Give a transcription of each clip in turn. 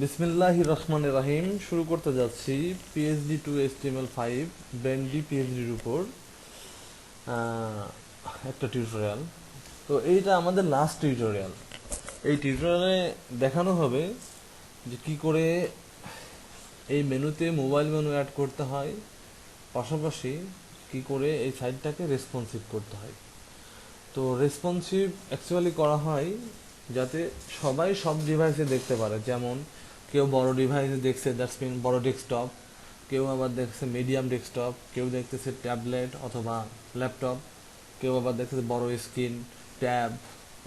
বিসমিল্লাহির রহমানির রহিম। শুরু করতে যাচ্ছি পিএইচডি টু HTML5 ব্যান্ডি পিএইচডির উপর একটা টিউটোরিয়াল। তো এইটা আমাদের লাস্ট টিউটোরিয়াল। এই টিউটোরিয়ালে দেখানো হবে যে কি করে এই মেনুতে মোবাইল মেনু অ্যাড করতে হয়, পাশাপাশি কি করে এই সাইটটাকে রেসপন্সিভ করতে হয়। তো রেসপন্সিভ অ্যাকচুয়ালি করা হয় যাতে সবাই সব ডিভাইসে দেখতে পারে। যেমন কেউ বড় ডিভাইসে দেখছে, দ্যাটস মিন বড় ডেস্কটপ, কেউ আবার দেখছে মিডিয়াম ডেস্কটপ, কেউ দেখতেছে ট্যাবলেট অথবা ল্যাপটপ, কেউ আবার দেখতেছে বড় স্ক্রিন ট্যাব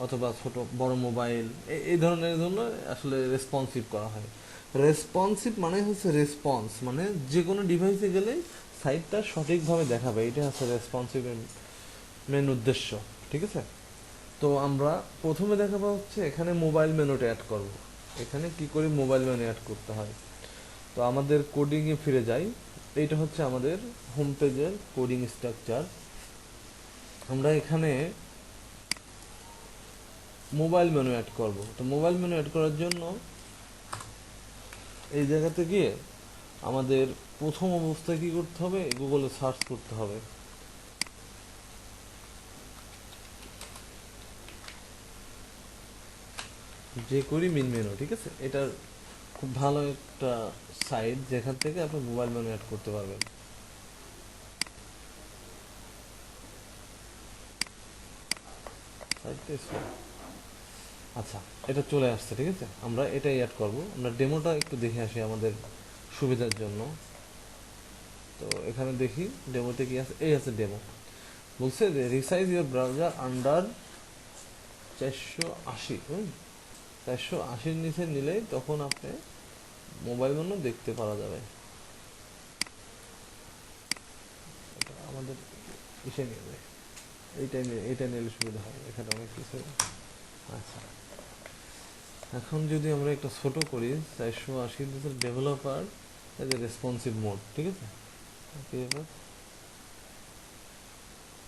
অথবা ছোট বড় মোবাইল। এই ধরনের জন্য আসলে রেসপন্সিভ করা হয়। রেসপন্সিভ মানে হচ্ছে রেসপন্স, মানে যে কোনো ডিভাইসে গেলে সাইটটা সঠিকভাবে দেখাবে, এটা হচ্ছে রেসপন্সিভ মেন উদ্দেশ্য। ঠিক আছে। তো আমরা প্রথমে দেখাবো হচ্ছে এখানে মোবাইল মেনুটা অ্যাড করব। এখানে কি করে মোবাইল মেনু অ্যাড করতে হয়। তো আমাদের কোডিংয়ে ফিরে যাই। এইটা হচ্ছে আমাদের হোম পেজের কোডিং স্ট্রাকচার। আমরা এখানে মোবাইল মেনু অ্যাড করব। তো মোবাইল মেনু অ্যাড করার জন্য এই জায়গাতে গিয়ে আমাদের প্রথম অবস্থায় কি করতে হবে, গুগলে সার্চ করতে হবে। যে করি মিন মেনু, ঠিক আছে। এটার খুব ভালো একটা সাইট যেখান থেকে আপনি মোবাইল মেনু অ্যাড করতে পারবেন। সাইটটা slow। আচ্ছা, এটা চলে আসছে, ঠিক আছে। আমরা এটাই অ্যাড করব। আমরা ডেমোটা একটু দেখে আসি আমাদের সুবিধার জন্য। তো এখানে দেখি ডেমোতে কি আছে। এই আছে ডেমো। বলছে যে রিসাইজ ইউর ব্রাউজার আন্ডার 480। 480-র নিচে নিলেই তখন আপনি মোবাইল মেনু দেখতে পারা যাবে। এটা আমাদের ইসে নিয়ে যায়, এইটা নিলে সুবিধা হয়। এখানে অনেক কিছু। আচ্ছা, এখন যদি আমরা একটা ছোট করি 480 developer as a responsive mode, ঠিক আছে। কি ব্যাপার,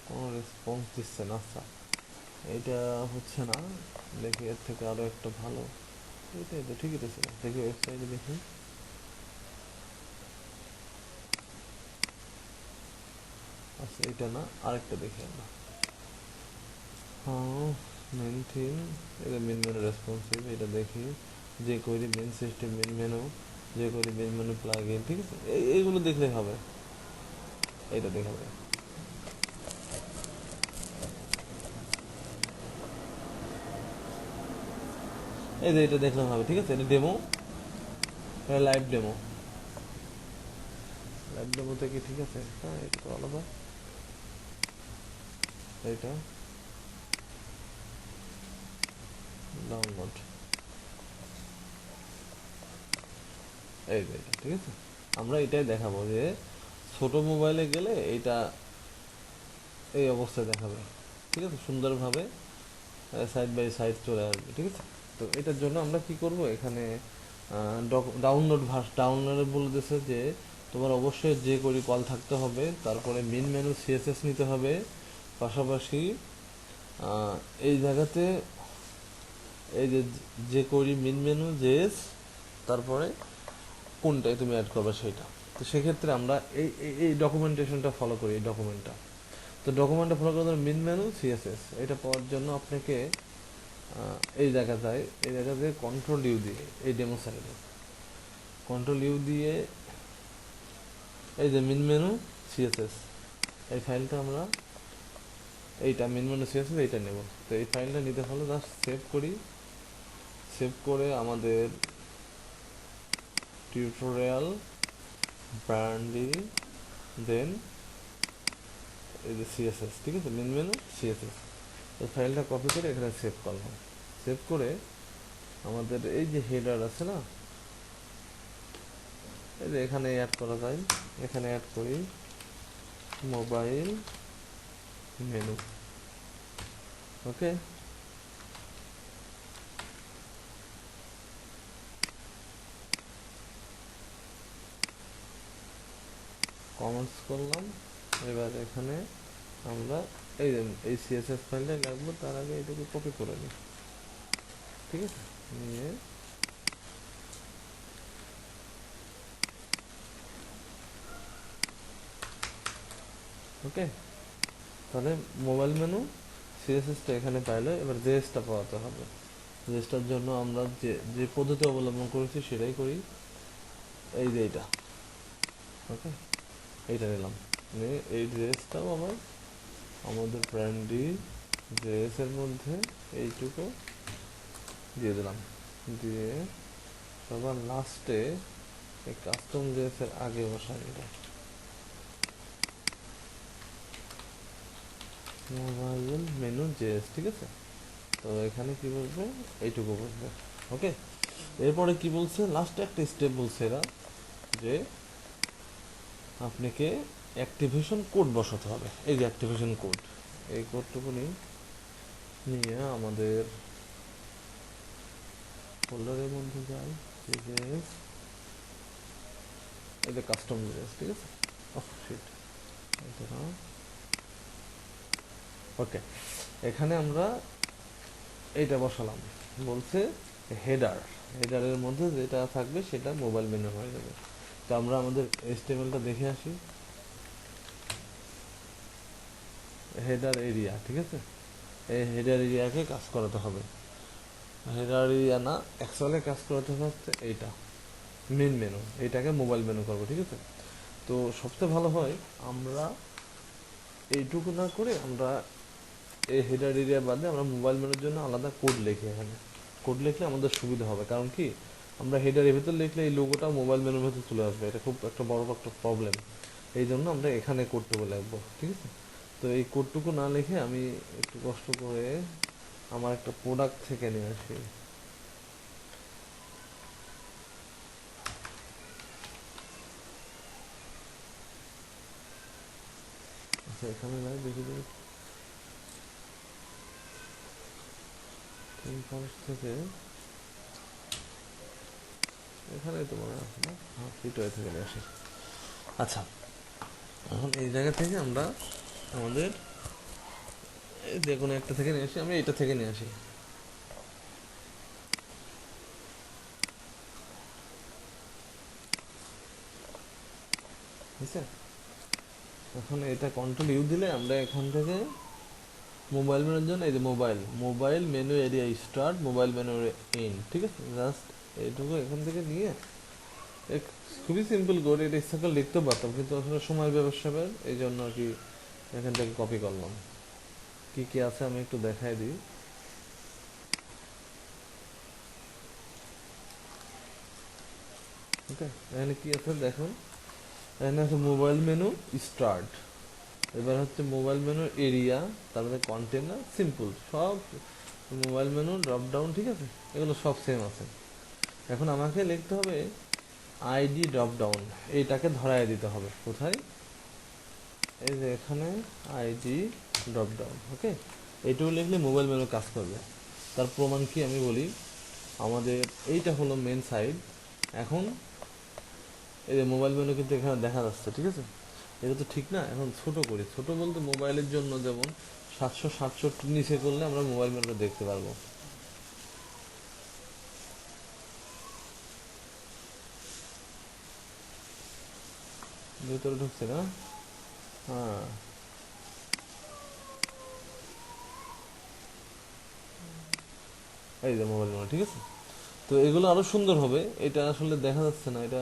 কোনো রেসপন্স দিচ্ছে না। আচ্ছা, এইটা হচ্ছে না। দেখি এর থেকে আরো একটা ভালো। এটাই তো, ঠিকই তো ছিল। দেখি ওয়েবসাইটে দেখি। আচ্ছা, এটা না, আরেকটা দেখি আমরা। হ্যাঁ, মেন থিম, এটা মেন মেনু রেসপন্সিভ, এটা দেখি। যে query main system main menu, যে query main menu plug in, ঠিক আছে। এইগুলো দেখলেই হবে। এইটা দেখাবে। এই যে এটা দেখলাম হবে, ঠিক আছে। এটা ডেমো, এটা লাইভ ডেমো। লাইভ ডেমো থেকে ঠিক আছে। হ্যাঁ, এটা তো আলাদা। এটা ডাউনলোড, এই যে এটা, ঠিক আছে। আমরা এটাই দেখাবো যে ছোট মোবাইলে গেলে এইটা এই অবস্থায় দেখাবে, ঠিক আছে। সুন্দরভাবে সাইড বাই সাইড চলে আসবে, ঠিক আছে। তো এটার জন্য আমরা কি করব, এখানে ডাউনলোডে বলে দিয়েছে যে তোমার অবশ্যই যে করি কল থাকতে হবে, তারপরে মেন মেনু সিএসএস নিতে হবে, পাশাপাশি এই জায়গাতে এই যে যে করি মেন মেনু জেস, তারপরে কোনটায় তুমি অ্যাড করবে সেটা। তো সেক্ষেত্রে আমরা এই ডকুমেন্টেশনটা ফলো করি, এই ডকুমেন্টটা। তো ডকুমেন্টটা ফলো করার জন্য মেন মেনু সিএসএস এটা পাওয়ার জন্য আপনাকে এই জায়গাতে কন্ট্রোল ইউ দিয়ে, এই ডেমো সাইডে কন্ট্রোল ইউ দিয়ে এই যে মেন মেনু সিএসএস, এই ফাইলটা আমরা, এইটা মেন মেনু সিএসএস এইটা নেব। তো এই ফাইলটা নিতে হলে জাস্ট সেভ করি। সেভ করে আমাদের টিউটোরিয়াল ব্র্যান্ডি, দেন এই যে সিএসএস, ঠিক আছে। মেন মেনু সিএসএস, এই ফাইলটা কপি করে এখানে সেভ করলাম। সেভ করে আমাদের এই যে হেডার আছে না, এই যে এখানে অ্যাড করা যায়। এখানে অ্যাড করি মোবাইল মেনু। ওকে, কমেন্টস করলাম। এবার এখানে আমরা এই যে এই সিএসএস ফাইলটা লাগবে, তার আগে এটাকে কপি করে নিই, ঠিক আছে। নিয়ে ওকে, তাহলে মোবাইল মেনু সিএসএসটা এখানে পাইলে এবার জেএসটা পাওয়াতে হবে। জেএসটার জন্য আমরা যে যে পদ্ধতি অবলম্বন করেছি সেটাই করি। এই যে এইটা, ওকে, এইটা নিলাম, নিয়ে এই জেএসটাও আবার আমাদের ব্র্যান্ডি জেএস এর মধ্যে এইটুকু দিয়ে দিলাম, দিয়ে সবার লাস্টে এই কাস্টম জেএস এর আগে বসাই এটা মোবাইল মেনু জেএস, ঠিক আছে। তো এখানে কি বলবে, এইটুকু বলবে, ওকে। এরপরে কি বলছে, লাস্টে একটা স্টেপ বলছে এরা, যে আপনাকে অ্যাক্টিভেশন কোড বসাতে হবে। এই যে অ্যাক্টিভেশন কোড, এই কোডটুকু নিয়ে আমাদের ফোল্ডারের মধ্যে যাই, জেএস, এই যে কাস্টম জেএস, ঠিক আছে। শিট, ওকে, এখানে আমরা এইটা বসালাম, বলছে হেডার, হেডারের মধ্যে যেটা থাকবে সেটা মোবাইল মেনু হয়ে যাবে। তো আমরা আমাদের এইচটিএমএলটা দেখে আসি, হেডার এরিয়া, ঠিক আছে। এই হেডার এরিয়াকে কাজ করাতে হবে, হেডার এরিয়া না, অ্যাকচুয়ালি কাজ করাতে হবে হচ্ছে এইটা মেন মেনু, এইটাকে মোবাইল মেনু করবো, ঠিক আছে। তো সবচেয়ে ভালো হয় আমরা এইটুকু না করে আমরা এই হেডার এরিয়া বাদে আমরা মোবাইল মেনুর জন্য আলাদা কোড লিখি। এখানে কোড লিখলে আমাদের সুবিধা হবে, কারণ কি আমরা হেডারের ভেতর লিখলে এই লোগোটা মোবাইল মেনুর ভেতর চলে আসবে, এটা খুব একটা বড় একটা প্রবলেম। এই জন্য আমরা এখানে কোডটুকু লিখবো, ঠিক আছে। তো এই কোডটুকু না লিখে আমি একটু কষ্ট করে আমার একটা প্রোডাক্ট থেকে নিয়ে আসি। আচ্ছা, এখানে যাই, দেখি যে থেকে এখানে তো মনে আছে না, হ্যাঁ, ফিটওয়ে থেকে নিয়ে আসি। আচ্ছা, এখন এই জায়গা থেকে আমরা আমাদের যে কোনো একটা থেকে নিয়ে আসি, আমি এটা থেকে নিয়ে আসি, ঠিক আছে। এখন এটা কন্ট্রোল ইউ দিলে আমরা এখান থেকে মোবাইল মেনুর জন্য এই যে mobile mobile menu area start, mobile menu in, ঠিক আছে। জাস্ট এইটুকু এখান থেকে নিয়ে খুবই সিম্পল করে এটা ইচ্ছা করে লিখতে পারতাম, কিন্তু আসলে সময় ব্যবসায়ের এই জন্য আর কি এখান থেকে কপি করলাম। কি কি আছে আমি একটু দেখাই দিই, ওকে। এখানে কি আছে দেখুন, এখানে আছে মোবাইল মেনু স্টার্ট, এবার হচ্ছে মোবাইল মেনু এরিয়া, তারপরে কন্টেনার, সিম্পল সব মোবাইল মেনু ড্রপ ডাউন, ঠিক আছে, এগুলো সব সেম আছে। এখন আমাকে লিখতে হবে আইডি ড্রপ ডাউন, এইটাকে ধরায় দিতে হবে কোথায়, এই যে এখানে আইডি ড্রপ ডাউন, ওকে। এইটুকু লিখলে মোবাইল মেনু কাজ করবে। তার প্রমাণ কি আমি বলি, আমাদের এইটা হলো মেন সাইড। এখন এই যে মোবাইল মেনু কিন্তু এখানে দেখা যাচ্ছে, ঠিক আছে। এটা তো ঠিক না, এখন ছোট করি, ছোট বলতে মোবাইলের জন্য যেমন 767 নিচে করলে আমরা মোবাইল মেনুটা দেখতে পারবো। ভিতরে ঢুকছে না, হ্যাঁ, এই যে মোবাইল মেনু, ঠিক আছে। তো এগুলো আরো সুন্দর হবে, এটা আসলে দেখা যাচ্ছে না, এটা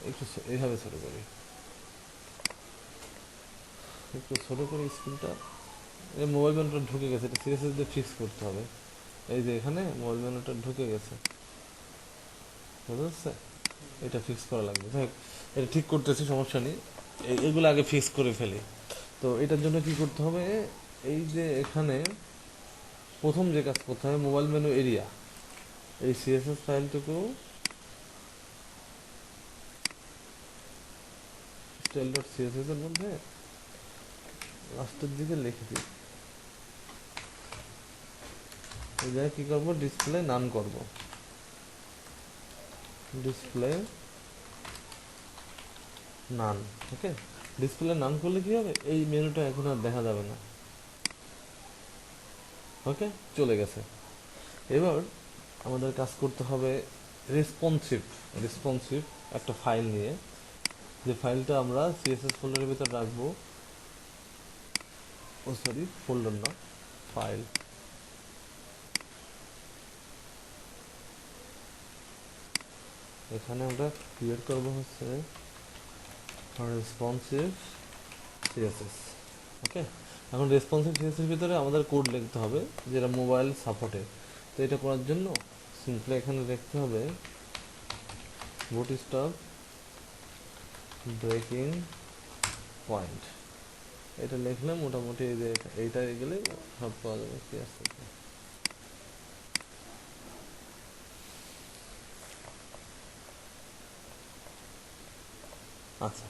একটু এইভাবে ছোট করি, একটু ছোট করে স্ক্রিনটা, এই মোবাইল মেনুটা ঢুকে গেছে, এটা সিরিয়াসলি দিয়ে ফিক্স করতে হবে। এই যে এখানে মোবাইল মেনুটা ঢুকে গেছে, বুঝা যাচ্ছে, এটা ফিক্স করা লাগবে। যাই হোক, এটা ঠিক করতেছি, সমস্যা নেই, এগুলো আগে ফিক্স করে ফেলি। তো এটার জন্য কি করতে হবে, এই যে এখানে প্রথম যে কাজ করতে হবে, মোবাইল মেনু এরিয়া, এই সিএসএস ফাইলটুকু স্টাইল ডট সিএসএস এর মধ্যে লাস্টের দিকে লিখে দিই। এই জায়গায় কি করবো, ডিসপ্লে নান করব, ডিসপ্লে নান, ওকে। ডিসপ্লে নান করলে কি হবে, এই মেনুটা এখন আর দেখা যাবে না, ওকে, চলে গেছে। এবার আমাদের কাজ করতে হবে রেসপন্সিভ, রেসপন্সিভ একটা ফাইল নিয়ে, যে ফাইলটা আমরা সিএসএস ফোল্ডারের ভিতর রাখবো, ও সরি, ফোল্ডার না, ফাইল। এখানে আমরা ক্রিয়েট করব হচ্ছে রেসপন্সিভ সিএসএস। ওকে, এখন রেসপন্সিভ সিএসএস ভিতরে আমাদের কোড লিখতে হবে যেটা মোবাইল সাপোর্টে। তো এটা করার জন্য সিম্পলি এখানে লিখতে হবে বুটস্ট্র্যাপ ব্রেকিং পয়েন্ট। এটা লিখলে মোটামুটি এই যে এইটা গেলে সব পাওয়া যাবে সিএসএস। আচ্ছা,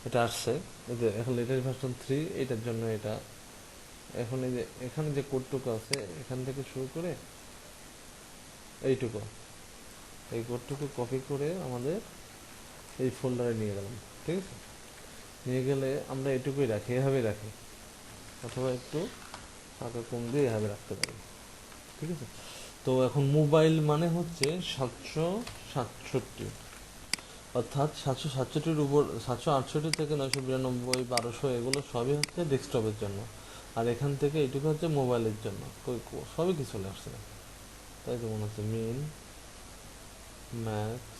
এটা আসছে। এই যে এখন লেটেস্ট ভার্সন 3, এটার জন্য এটা। এখন এই যে এখানে যে কোডটুকু আছে এখান থেকে শুরু করে এইটুকু, এই কোডটুকু কপি করে আমাদের এই ফোল্ডারে নিয়ে গেলাম। ঠিক আছে, নিয়ে গেলে আমরা এটুকুই রাখি, এভাবেই রাখি, অথবা একটু ফাঁকা কম দিয়ে এভাবে রাখতে পারি। ঠিক আছে, তো এখন মোবাইল মানে হচ্ছে 767, অর্থাৎ 767-র উপর 768 থেকে 992, 1200 এগুলো সবই হচ্ছে ডেস্কটপের জন্য, আর এখান থেকে এইটুকু হচ্ছে মোবাইলের জন্য। সবই কিছু চলে আসছে, তাই তো মনে হচ্ছে। মিন, ম্যাক্স,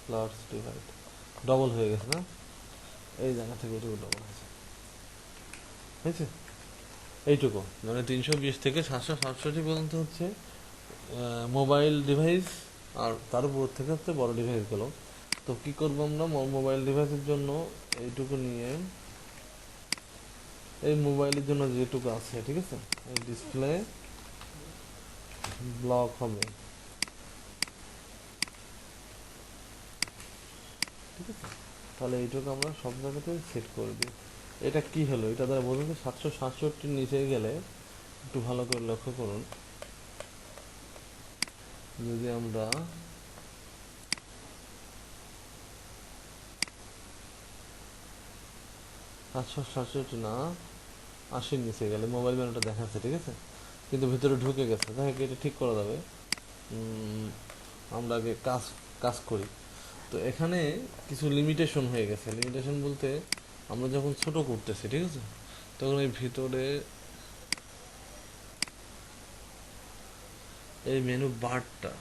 প্লাস, ডিভাইড, ডবল হয়ে গেছে না? এই জায়গা থেকে এইটুকু ডবল হয়েছে, হয়েছে এইটুকু, মানে 320 থেকে 767 পর্যন্ত হচ্ছে মোবাইল ডিভাইস, আর তার উপর থেকে হচ্ছে বড় ডিভাইসগুলো। তো কি করবো আমরা মোবাইল ডিভাইসের জন্য এইটুকু নিয়ে, এই মোবাইলের জন্য যেটুকু আছে, ঠিক আছে, এই ডিসপ্লে ব্লক হবে। ঠিক আছে, তাহলে এইটুকু আমরা সব জায়গাতে সেট করে দিই। এটা কি হলো, এটা দ্বারা বোঝা যায় 767-র নিচে গেলে একটু ভালো করে লক্ষ্য করুন, যদি আমরা 767 না 80-র নিচে গেলে মোবাইল মেনুটা দেখাচ্ছে, ঠিক আছে, কিন্তু ভিতরে ঢুকে গেছে। তাই এটা ঠিক করা যাবে। আমরা আগে কাজ কাজ করি। তো এখানে কিছু লিমিটেশন হয়ে গেছে। লিমিটেশন বলতে আমরা যখন ছোট করতেছি, ঠিক আছে, তখন এই ভিতরে এই মেনু বারটা,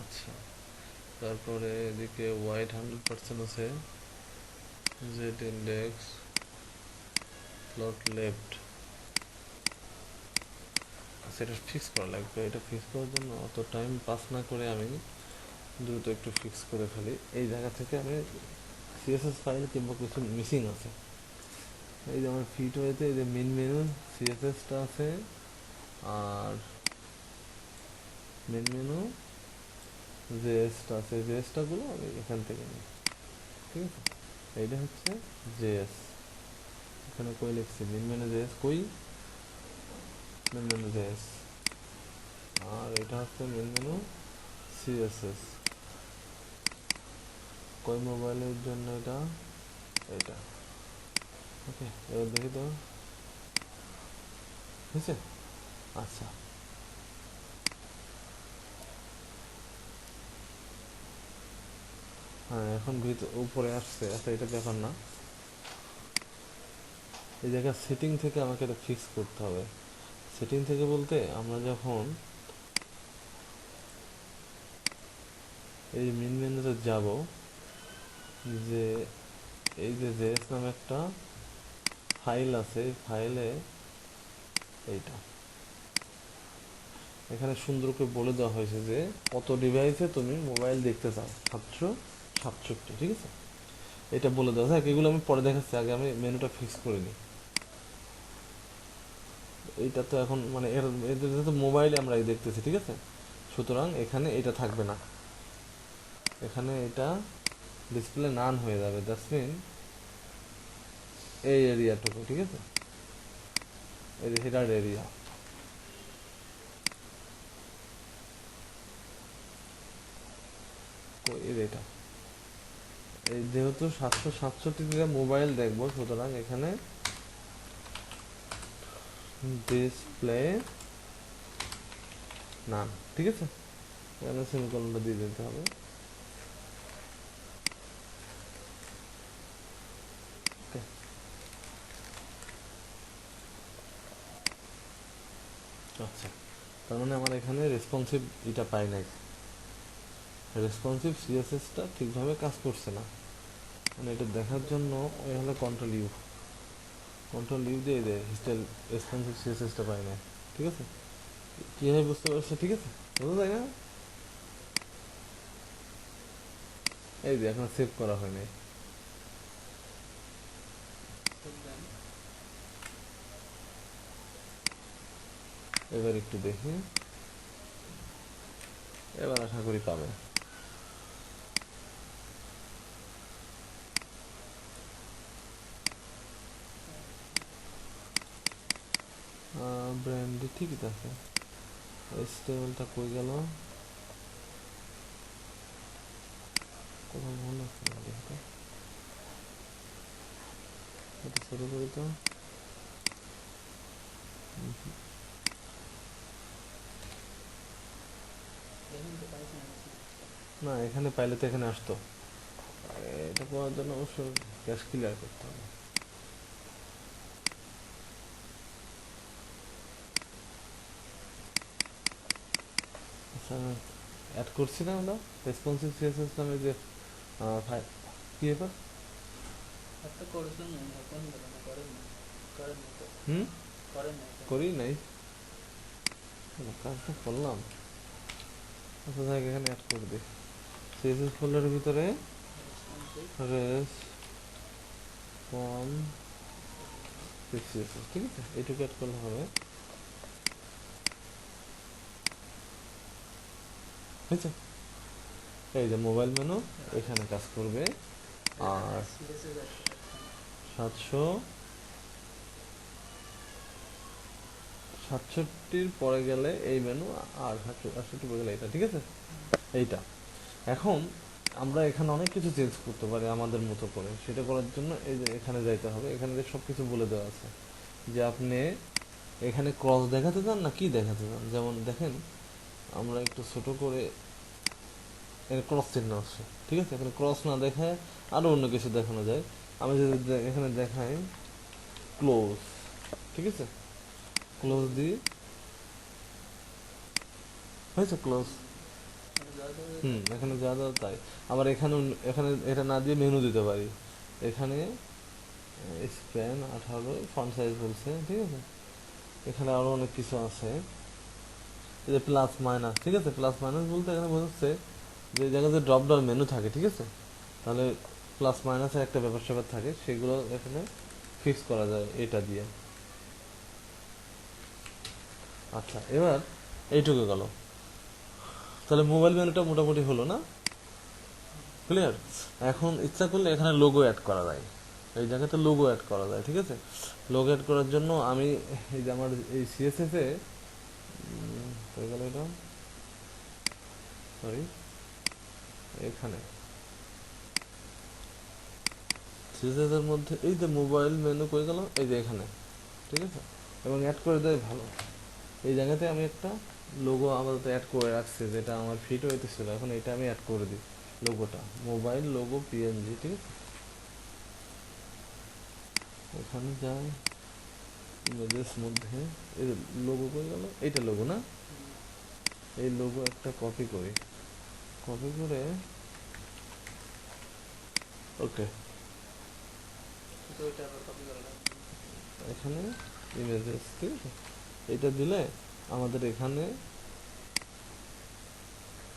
আচ্ছা, তারপরে এদিকে হোয়াইট 100% আছে, জেড ইন্ডেক্স, প্লট লেফট, আচ্ছা, এটা ফিক্স করা লাগবে। এটা ফিক্স করার জন্য অত টাইম পাস না করে আমি দ্রুত একটু ফিক্স করে ফেলি। এই জায়গা থেকে আমি সিএসএস ফাইল কিংবা কিছু মিসিং আছে, এই যে আমার ফিট হয়েছে, এই যে মেন মেনু সিএসএসটা আছে, আর মেন মেনু জেএসটা আছে, জেএসটাগুলো আমি এখান থেকে নিই। ঠিক আছে, এইটা হচ্ছে জেএস, এখানে কই লিখছি মেন মেনু জেএস, কই মেন মেনু জেএস, আর এটা হচ্ছে মেন মেনু সিএসএস, কই মোবাইলের জন্য এটা, এটা। ওকে, এবার দেখি তো হয়েছে। আচ্ছা, হ্যাঁ, এখন উপরে আসছে। আচ্ছা, এটা ব্যাপার না, এই জায়গায় সেটিং থেকে আমাকে এটা ফিক্স করতে হবে। সেটিং থেকে বলতে আমরা যখন এই মেন মেনুতে যাব, যে এই যে জেএস নামে একটা ফাইল আছে, ফাইলে এইটা এখানে সুন্দর করে বলে দেওয়া হয়েছে যে কত ডিভাইসে তুমি মোবাইল দেখতে চাও, 767, ঠিক আছে, এটা বলে দেওয়া। হ্যাঁ, এগুলো আমি পরে দেখাচ্ছি, আগে আমি মেনুটা ফিক্স করে নিই। এইটা তো এখন মানে এদের তো মোবাইলে আমরা দেখতেছি, ঠিক আছে, সুতরাং এখানে এটা থাকবে না, এখানে এটা ডিসপ্লে নান হয়ে যাবে। দ্যাটস মিন এই এরিয়াটুকু, ঠিক আছে, এই হেডার এরিয়া, এটা এই যেহেতু 767 মোবাইল দেখবো, সুতরাং এখানে ডিসপ্লে নান, ঠিক আছে, এখানে সেমিকোলনটা দিয়ে দিতে হবে। আচ্ছা, তার মানে আমার এখানে রেসপন্সিভ এটা পাই নাই, রেসপন্সিভ সিএসএসটা ঠিকভাবে কাজ করছে না। মানে এটা দেখার জন্য ওই হলো কন্ট্রোল ইউ দিয়ে দেয় স্টিল রেসপন্সিভ সিএসএসটা পাই না। ঠিক আছে, কীভাবে বুঝতে পারছো? ঠিক আছে, বোঝা যায় না? এই যে এখন সেভ করা হয় নাই। এবার একটু দেখি, এবার আশা করি পাবে। ব্র্যান্ডে ঠিকই আছে, স্টেবলটা কই গেল, কোথাও মনে আছে না, দেখতে এটা শুরু করি তো। না, এখানে পাইলে তো এখানে আসতো। এটা পাওয়ার জন্য অবশ্য ক্যাশ ক্লিয়ার করতে হবে। আচ্ছা, অ্যাড করছি না আমরা রেসপন্সিভ সিএসএস নামে যে কি ব্যাপার? হুম, করি নাই, কাজটা করলাম। আচ্ছা যাই, এখানে অ্যাড করে দিই সিএসএস ফোল্ডারের ভিতরে রেস ফর্ম সিএসএস। ঠিক আছে, এইটুকু অ্যাড করলে হবে। বুঝছো, এই যে মোবাইল মেনু এখানে কাজ করবে। আর 767 পরে গেলে এই মেনু, আর 68 পরে গেলে এটা। ঠিক আছে, এইটা এখন আমরা এখানে অনেক কিছু চেঞ্জ করতে পারি আমাদের মতো করে। সেটা করার জন্য এই যে এখানে যাইতে হবে, এখানে যে সব কিছু বলে দেওয়া আছে যে আপনি এখানে ক্রস দেখাতে চান না কি দেখাতে চান। যেমন দেখেন, আমরা একটু ছোট করে এর ক্রস চিহ্ন আছে। ঠিক আছে, এখানে ক্রস না দেখায় আরো অন্য কিছু দেখানো যায়। আমি যদি এখানে দেখাই ক্লোজ, ঠিক আছে, ক্লোজ দিই, হয়েছে ক্লোজ। এখানে যা দাও তাই। আবার এখানে এখানে এটা না দিয়ে মেনু দিতে পারি। এখানে স্প্যান 18 ফন্ট সাইজ বলছে। ঠিক আছে, এখানে আরো অনেক কিছু আছে, এই যে প্লাস মাইনাস। ঠিক আছে, প্লাস মাইনাস বলতে এখানে বোঝাচ্ছে যে জায়গায় যে ড্রপ ডাউন মেনু থাকে। ঠিক আছে, তাহলে প্লাস মাইনাসের একটা ব্যাপার স্যাপার থাকে, সেগুলো এখানে ফিক্স করা যায় এটা দিয়ে। আচ্ছা, এবার এইটুকু গেল। তাহলে মোবাইল মেনুটা মোটামুটি হলো না? ক্লিয়ার। এখন ইচ্ছা করলে এখানে লোগো অ্যাড করা যায়, এই জায়গাতে লোগো অ্যাড করা যায়। ঠিক আছে, লোগো অ্যাড করার জন্য আমি এই যে আমার এই সিএসএস এ হয়ে গেল এটা, সরি, এখানে সিএসএস এর মধ্যে এই যে মোবাইল মেনু কই গেল, এই যে এখানে। ঠিক আছে, এবং অ্যাড করে দেয় ভালো। এই জায়গাতে আমি একটা লোগো আপাতত অ্যাড করে রাখছি, যেটা আমার ফিট হইতেছিল। এখন এটা আমি অ্যাড করে দিই, লোগোটা মোবাইল লোগো পিএনজি। ঠিক আছে, এখানে যাই ইমেজেস মধ্যে, এই লোগো কই গেল, এইটা লোগো না, এই লোগো একটা কপি করি, কপি করে ওকে এখানে ইমেজেস। ঠিক আছে, এটা দিলে আমাদের এখানে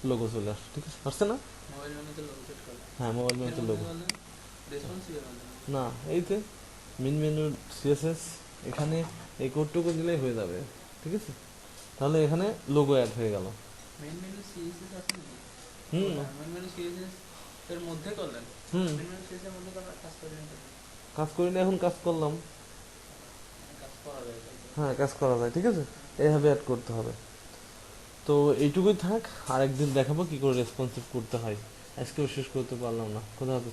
লোগো চলে আসছে। ঠিক আছে, আসছে না? হ্যাঁ, মোবাইল মেনুতে লোগো না, এইতে মিন মেনু সিএসএস, এখানে এই কোডটুকু দিলেই হয়ে যাবে। ঠিক আছে, তাহলে এখানে লোগো অ্যাড হয়ে গেল। হুম হুম কাজ করি না, এখন কাজ করলাম। হ্যাঁ, কাজ করা যায়। ঠিক আছে, এইভাবে অ্যাড করতে হবে। তো এইটুকুই থাক, আরেকদিন দেখাবো কি করে রেসপন্সিভ করতে হয়। আজকেও শেষ করতে পারলাম না। খোদা হাফেজ।